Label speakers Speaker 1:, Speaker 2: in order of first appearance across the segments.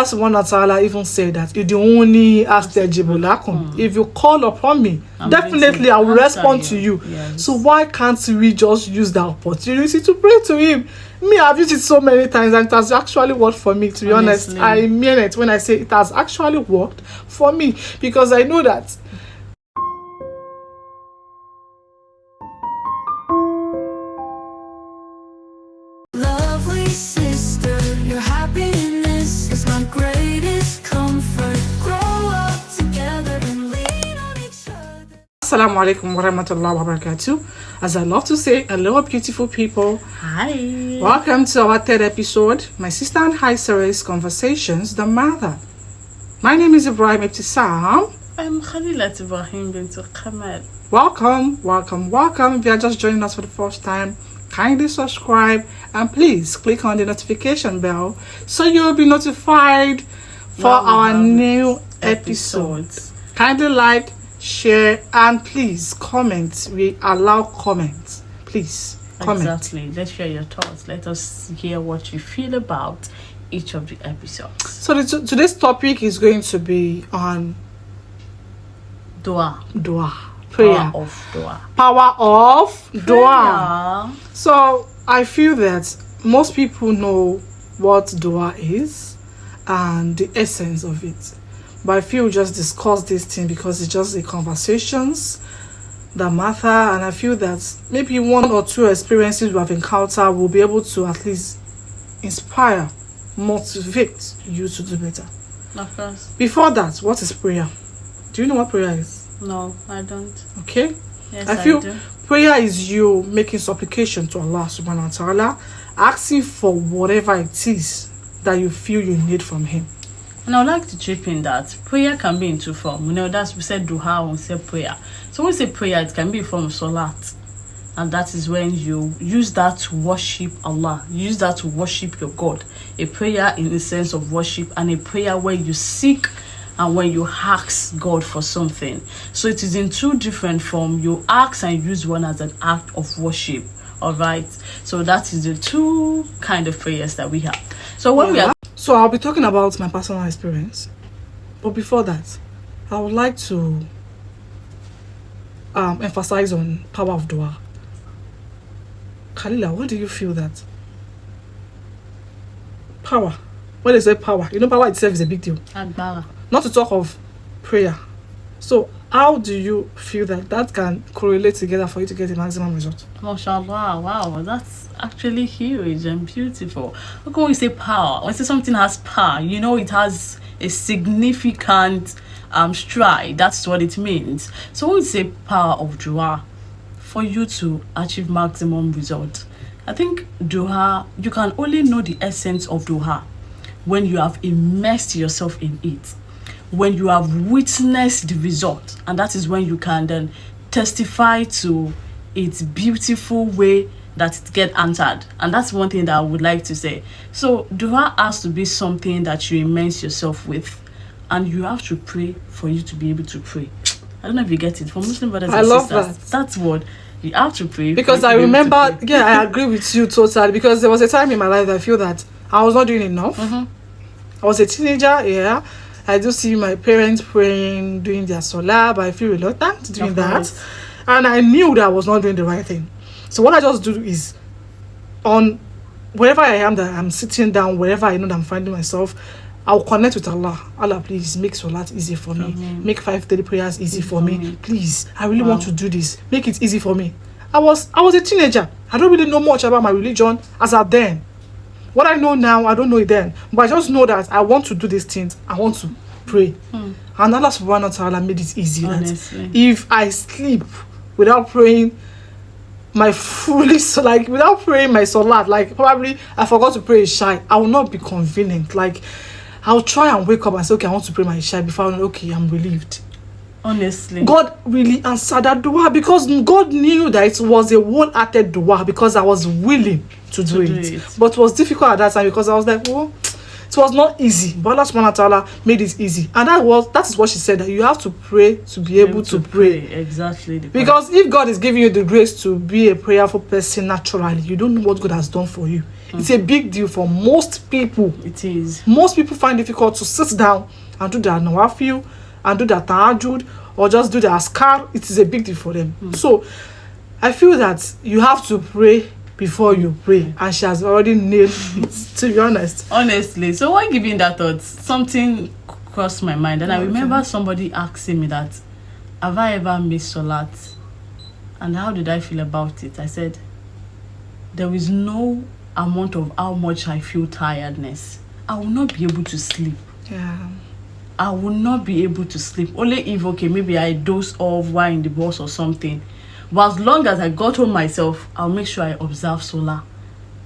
Speaker 1: That's one that Allah even said that if the only astajibu if you call upon me, definitely I will respond to you. Yes. So why can't we just use that opportunity to pray to him? Me, I've used it so many times and it has actually worked for me, to be honest. I mean it when I say it has actually worked for me, because I know that Assalamu alaikum wa rahmatullahi wa barakatuh. As I love to say, hello beautiful people.
Speaker 2: Hi.
Speaker 1: Welcome to our third episode, my sister and I series Conversations, the Mother. My name is Ibrahim Ibtisam.
Speaker 2: I'm Khalilat Ibrahim bint Kamal.
Speaker 1: Welcome. If you are just joining us for the first time, kindly subscribe and please click on the notification bell so you'll be notified for our new episodes. Kindly like, share, and please comment. We allow comments. Please comment.
Speaker 2: Exactly. Let's share your thoughts. Let us hear what you feel about each of the episodes.
Speaker 1: So today's topic is going to be on
Speaker 2: dua,
Speaker 1: prayer. Power of dua. So I feel that most people know what dua is and the essence of it. But I feel we just discuss this thing because it's just the conversations that matter, and I feel that maybe one or two experiences we have encountered will be able to at least inspire, motivate you to do better.
Speaker 2: Of course.
Speaker 1: Before that, what is prayer? Do you know what prayer is?
Speaker 2: No, I don't.
Speaker 1: Okay.
Speaker 2: Yes,
Speaker 1: I feel
Speaker 2: do.
Speaker 1: Prayer is you making supplication to Allah subhanahu wa ta'ala, asking for whatever it is that you feel you need from him.
Speaker 2: And I would like to chip in that prayer can be in two forms. That's we said duha, we say prayer. So when we say prayer, it can be a form of salat. And that is when you use that to worship Allah. You use that to worship your God. A prayer in the sense of worship, and a prayer where you seek and when you ask God for something. So it is in two different forms. You ask and use one as an act of worship. Alright. So that is the two kind of prayers that we have. So when we are
Speaker 1: So I'll be talking about my personal experience. But before that, I would like to emphasize on power of dua. Khalila, what do you feel that? Power. When they say power, power itself is a big deal.
Speaker 2: Agbara.
Speaker 1: Not to talk of prayer. So how do you feel that can correlate together for you to get the maximum result?
Speaker 2: MashaAllah, wow, that's actually huge and beautiful. Look, when we say power, when we say something has power, it has a significant stride. That's what it means. So when we say power of dua, for you to achieve maximum result, I think dua, you can only know the essence of dua when you have immersed yourself in it, when you have witnessed the result, and that is when you can then testify to its beautiful way that it get answered. And that's one thing that I would like to say. So dua has to be something that you immerse yourself with, and you have to pray for you to be able to pray. I don't know if you get it. For Muslim brothers and sisters, that's what you have to pray.
Speaker 1: Because I remember, I agree with you totally, because there was a time in my life that I feel that I was not doing enough. I was a teenager, I do see my parents praying, doing their salah, but I feel reluctant doing that. And I knew that I was not doing the right thing. So what I just do is, on wherever I am that I'm sitting down, wherever I know that I'm finding myself, I'll connect with Allah. Allah, please make salat easy for me. Make 5 daily prayers easy for me. Please, I really want to do this. Make it easy for me. I was a teenager. I don't really know much about my religion as at then. What I know now, I don't know it then. But I just know that I want to do these things. I want to pray. And Allah subhanahu wa ta'ala made it easy. That if I sleep without praying my without praying my salat, probably I forgot to pray Isha, I will not be convenient. I'll try and wake up and say, okay, I want to pray my Isha before I'm relieved.
Speaker 2: Honestly,
Speaker 1: God really answered that dua because God knew that it was a wholehearted dua because I was willing to do it. But it was difficult at that time because I was like, It was not easy, but Allah subhanahu wa ta'ala made it easy. And that is what she said, that you have to pray to be able to pray.
Speaker 2: Exactly.
Speaker 1: Because if God is giving you the grace to be a prayerful person naturally, you don't know what God has done for you. It's a big deal for most people.
Speaker 2: It is.
Speaker 1: Most people find it difficult to sit down and do their nawafil and do their tahajjud or just do their askar. It is a big deal for them. So I feel that you have to pray before you pray, and she has already nailed it, to be honest.
Speaker 2: Honestly, so while giving that thought, something crossed my mind, and I remember somebody asking me that, have I ever missed salat, and how did I feel about it? I said, there is no amount of how much I feel tiredness, I will not be able to sleep. I will not be able to sleep, only if, okay, maybe I doze off while in the bus or something. But as long as I got home myself, I'll make sure I observe Salah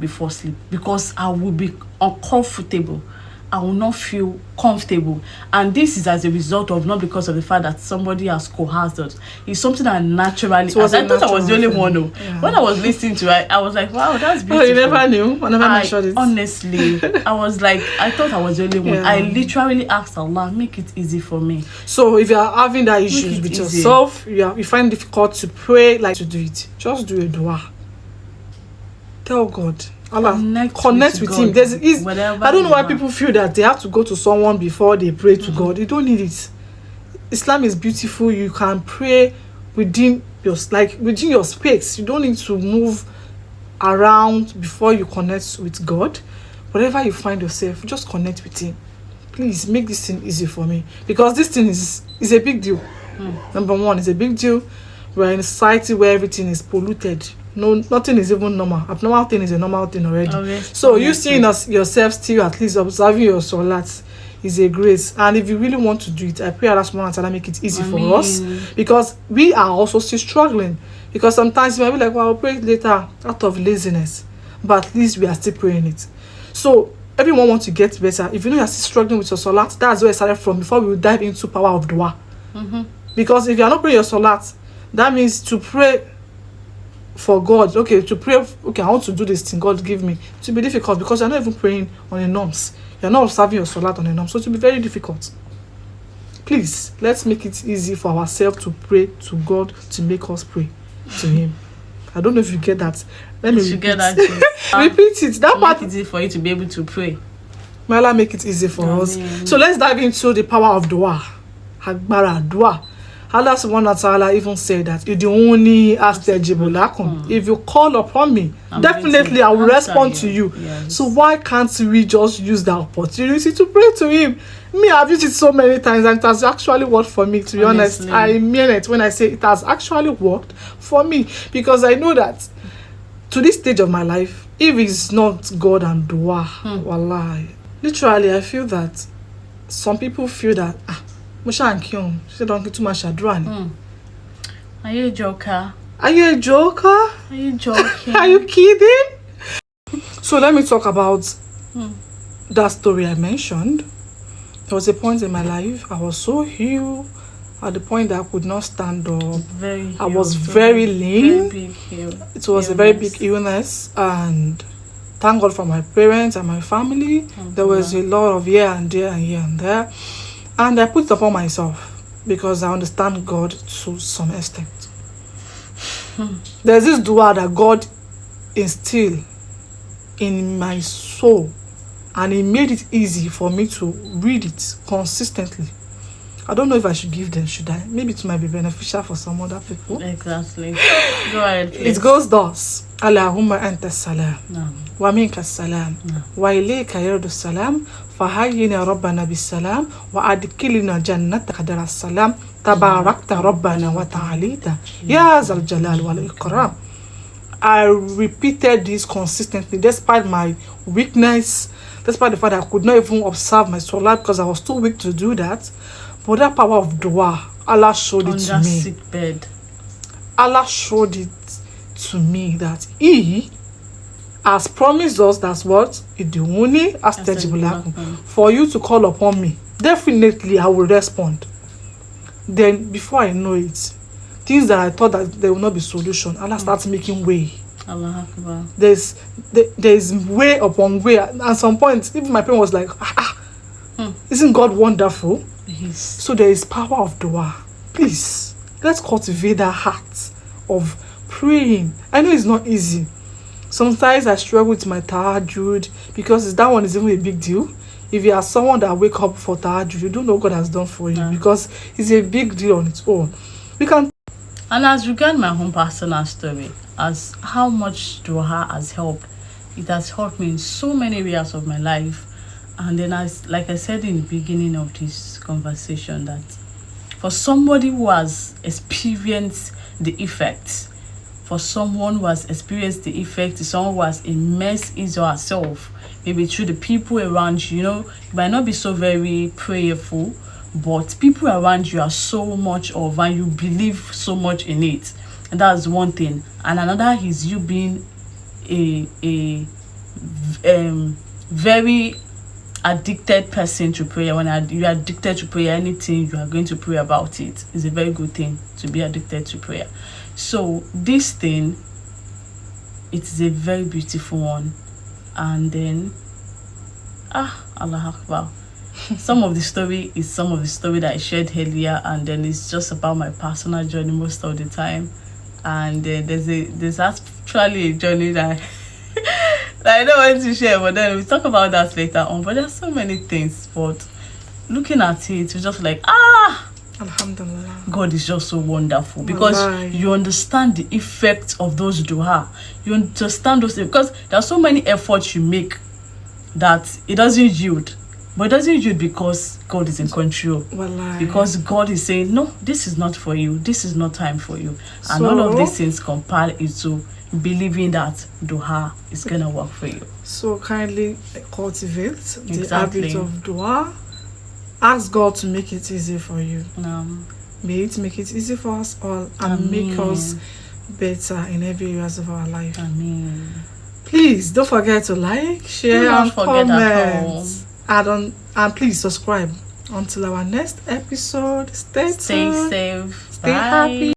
Speaker 2: before sleep, because I will be uncomfortable. I will not feel comfortable. And this is as a result of, not because of the fact that somebody has coerced us. It's something that naturally, I thought I was the only one. When I was listening to it, I was like, wow, that's beautiful.
Speaker 1: Oh, you never knew? I never mentioned it.
Speaker 2: Honestly, I was like, I thought I was the only one. I literally asked Allah, make it easy for me.
Speaker 1: So if you are having that issues with yourself, you find it difficult to pray, like to do it, just do a dua. Tell God. Allah, connect with him. I don't know why people feel that they have to go to someone before they pray to God. You don't need it. Islam is beautiful. You can pray within your space. You don't need to move around before you connect with God. Wherever you find yourself, just connect with him. Please make this thing easy for me, because this thing is a big deal. Number one, it's a big deal. We're in a society where everything is polluted. No, nothing is even normal. Abnormal thing is a normal thing already. So you seeing yourself still at least observing your salat is a grace. And if you really want to do it, I pray Allah subhanahu wa ta'ala make it easy for us, because we are also still struggling. Because sometimes you might be like, well, I'll pray it later out of laziness, but at least we are still praying it. So everyone wants to get better. If you know you're still struggling with your salat, that's where I started from, before we will dive into power of dua. Because if you are not praying your salat, that means to pray for God, to pray, I want to do this thing, God give me, it will be difficult, because you're not even praying on the norms. You're not observing your salat on the norms, so it will be very difficult. Please, let's make it easy for ourselves to pray to God, to make us pray to him. I don't know if you get that. Let me repeat that. Repeat it. That part
Speaker 2: make it easy for you to be able to pray.
Speaker 1: May Allah make it easy for us. So let's dive into the power of dua. Hagbara dua. Allah subhanahu wa ta'ala even said that if you call upon me, definitely I will respond to you. So why can't we just use the opportunity to pray to him? I've used it so many times, and it has actually worked for me, to be honest. I mean it when I say it has actually worked for me, because I know that to this stage of my life, if it's not God and dua, wallahi, literally I feel that some people feel that she don't get too much adrenaline.
Speaker 2: Are you a joker?
Speaker 1: Are you a joker?
Speaker 2: Are you joking?
Speaker 1: Are you kidding? So let me talk about that story I mentioned. There was a point in my life I was so ill, at the point that I could not stand up. I was very lean. It was a very big illness, and thank God for my parents and my family. There was a lot of here and there and here and there. And I put it upon myself, because I understand God to some extent. There's this dua that God instilled in my soul, and he made it easy for me to read it consistently. I don't know if I should give them, should I? Maybe it might be beneficial for some other people.
Speaker 2: Exactly. Go ahead, please.
Speaker 1: It goes thus. Allahumma anta salam. Wa minka salam. Wa ilayka yardu salam. Fahayyina rabbana bis salam. Wa adkilina jannata qadara salam. Tabarakta rabbana wa ta'alita. Ya zal jalal wal ikram. I repeated this consistently, despite my weakness, despite the fact that I could not even observe my salah because I was too weak to do that. But that power of dua, Allah showed it to me.
Speaker 2: Sick bed.
Speaker 1: Allah showed it to me that he has promised us, that's what? Iduni astajibulakum. For you to call upon me, definitely I will respond. Then before I know it, things that I thought that there will not be solution, Allah starts making way.
Speaker 2: Allah Akbar.
Speaker 1: There's way upon way. At some point, even my parent was like, isn't God wonderful?
Speaker 2: Yes.
Speaker 1: So there is power of dua. Please, let's cultivate that heart of praying. I know it's not easy. Sometimes I struggle with my tahajjud because that one is even a big deal. If you are someone that wake up for tahajjud, you don't know what God has done for you because it's a big deal on its own. We can.
Speaker 2: And as regard my own personal story, as how much dua has helped, it has helped me in so many areas of my life. And then, as like I said in the beginning of this conversation, that for somebody who has experienced the effects, for someone who has experienced the effects, someone who has immersed his or herself, maybe through the people around you, you might not be so very prayerful, but people around you are so much of, and you believe so much in it. And that's one thing. And another is you being a very addicted person to prayer. When you're addicted to prayer, anything you are going to pray about it is a very good thing, to be addicted to prayer. So this thing, it is a very beautiful one. And then Allah Akbar. Some of the story that I shared earlier, and then it's just about my personal journey most of the time. And there's actually a journey that I don't want to share, but then we'll talk about that later on. But there's so many things, but looking at it, it's just like,
Speaker 1: Alhamdulillah.
Speaker 2: God is just so wonderful, because you understand the effect of those dua. You understand those things, because there are so many efforts you make that it doesn't yield. But it doesn't yield because God is in control. Because God is saying, no, this is not for you. This is not time for you. And all of these things compile into believing that dua is going to work for you.
Speaker 1: So kindly cultivate the habit of dua. Ask God to make it easy for you. May it make it easy for us all and make us better in every areas of our life.
Speaker 2: Amen.
Speaker 1: Please don't forget to like, share, and comment. And please subscribe. Until our next episode, stay tuned.
Speaker 2: Stay safe.
Speaker 1: Stay happy.